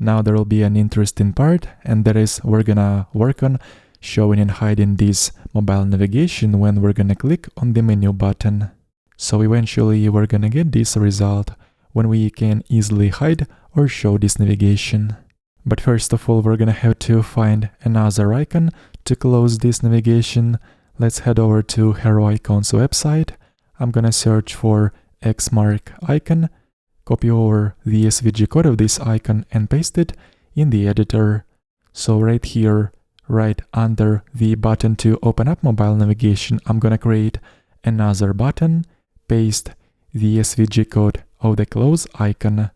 Now there will be an interesting part, and that is we're gonna work on showing and hiding this mobile navigation when we're gonna click on the menu button. So eventually we're gonna get this result when we can easily hide or show this navigation. But first of all, we're gonna have to find another icon to close this navigation. Let's head over to Hero Icons website. I'm gonna search for Xmark icon, copy over the SVG code of this icon and paste it in the editor. So right here, right under the button to open up mobile navigation, I'm gonna create another button, paste the SVG code of the close icon,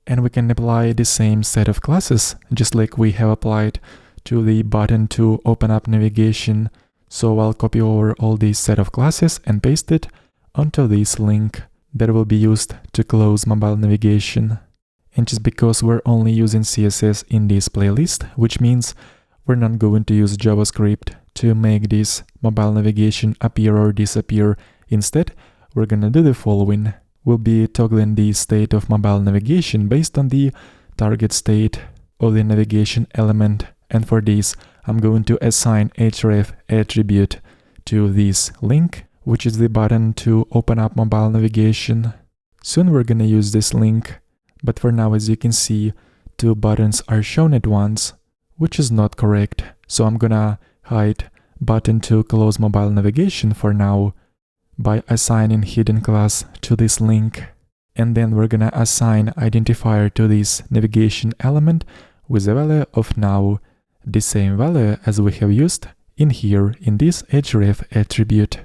and we can apply the same set of classes just like we have applied to the button to open up navigation. So I'll copy over all these set of classes and paste it onto this link that will be used to close mobile navigation. And just because we're only using CSS in this playlist, which means we're not going to use JavaScript to make this mobile navigation appear or disappear. Instead, we're gonna do the following. We'll be toggling the state of mobile navigation based on the target state of the navigation element. And for this, I'm going to assign href attribute to this link, which is the button to open up mobile navigation. Soon we're gonna use this link, but for now, as you can see, two buttons are shown at once, which is not correct. So I'm gonna hide button to close mobile navigation for now by assigning hidden class to this link. And then we're gonna assign identifier to this navigation element with a value of now, the same value as we have used in here in this href attribute.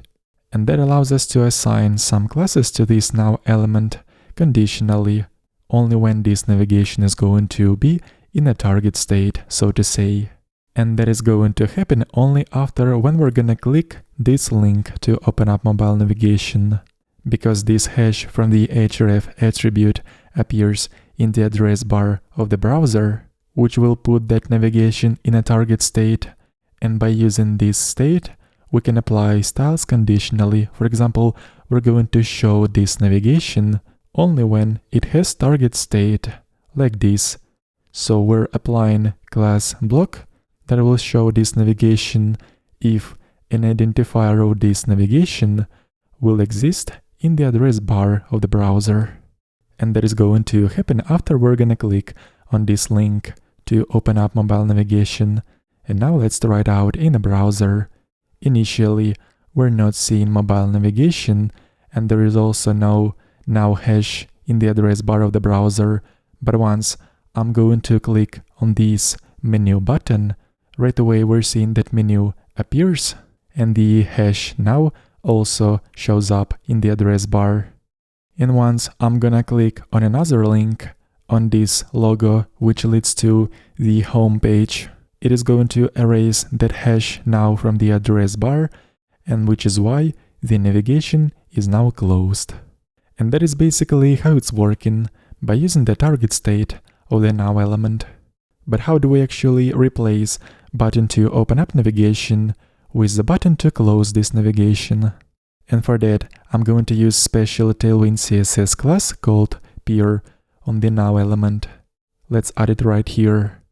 And that allows us to assign some classes to this now element conditionally, only when this navigation is going to be in a target state, so to say. And that is going to happen only after when we're gonna click this link to open up mobile navigation, because this hash from the href attribute appears in the address bar of the browser, which will put that navigation in a target state. And by using this state, we can apply styles conditionally. For example, we're going to show this navigation only when it has target state, like this. So we're applying class block that will show this navigation if an identifier of this navigation will exist in the address bar of the browser. And that is going to happen after we're gonna click on this link to open up mobile navigation. And now let's try it out in a browser. Initially, we're not seeing mobile navigation, and there is also no now hash in the address bar of the browser. But once I'm going to click on this menu button, right away we're seeing that menu appears, and the hash now also shows up in the address bar. And once I'm gonna click on another link on this logo, which leads to the home page, it is going to erase that hash now from the address bar, and which is why the navigation is now closed. And that is basically how it's working, by using the target state of the now element. But how do we actually replace button to open up navigation with the button to close this navigation? And for that, I'm going to use special Tailwind CSS class called peer on the now element. Let's add it right here.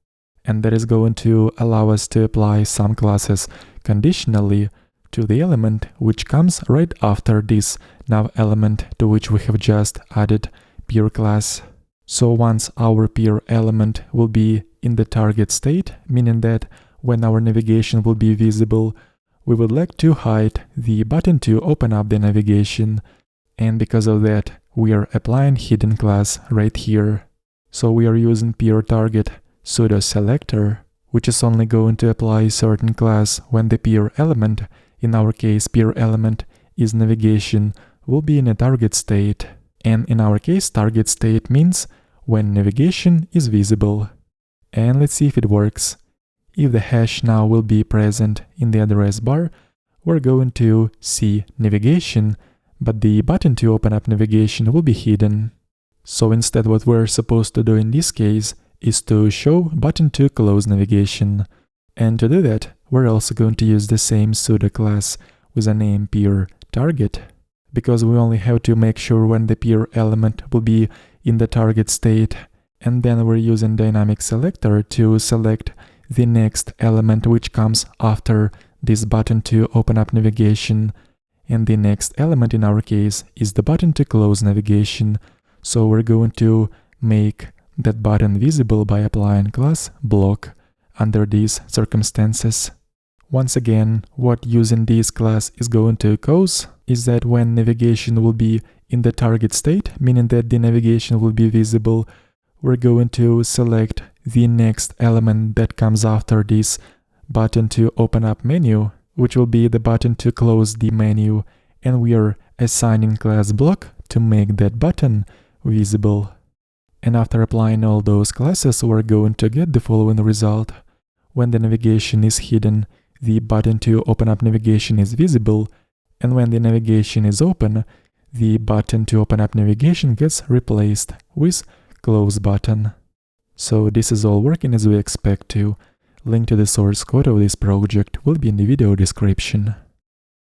And that is going to allow us to apply some classes conditionally to the element which comes right after this now element to which we have just added peer class. So once our peer element will be in the target state, meaning that when our navigation will be visible, we would like to hide the button to open up the navigation. And because of that, we are applying hidden class right here. So we are using peer target pseudo selector, which is only going to apply certain class when the peer element, in our case peer element is navigation, will be in a target state. And in our case, target state means when navigation is visible. And let's see if it works. If the hash now will be present in the address bar, we're going to see navigation, but the button to open up navigation will be hidden. So instead, what we're supposed to do in this case is to show button to close navigation. And to do that, we're also going to use the same pseudo class with a name peer target, because we only have to make sure when the peer element will be in the target state. And then we're using dynamic selector to select the next element which comes after this button to open up navigation. And the next element in our case is the button to close navigation. So we're going to make that button visible by applying class block under these circumstances. Once again, what using this class is going to cause is that when navigation will be in the target state, meaning that the navigation will be visible, we're going to select the next element that comes after this button to open up menu, which will be the button to close the menu, and we are assigning class block to make that button visible. And after applying all those classes, we're going to get the following result. When the navigation is hidden, the button to open up navigation is visible, and when the navigation is open, the button to open up navigation gets replaced with close button. So this is all working as we expect to. Link to the source code of this project will be in the video description.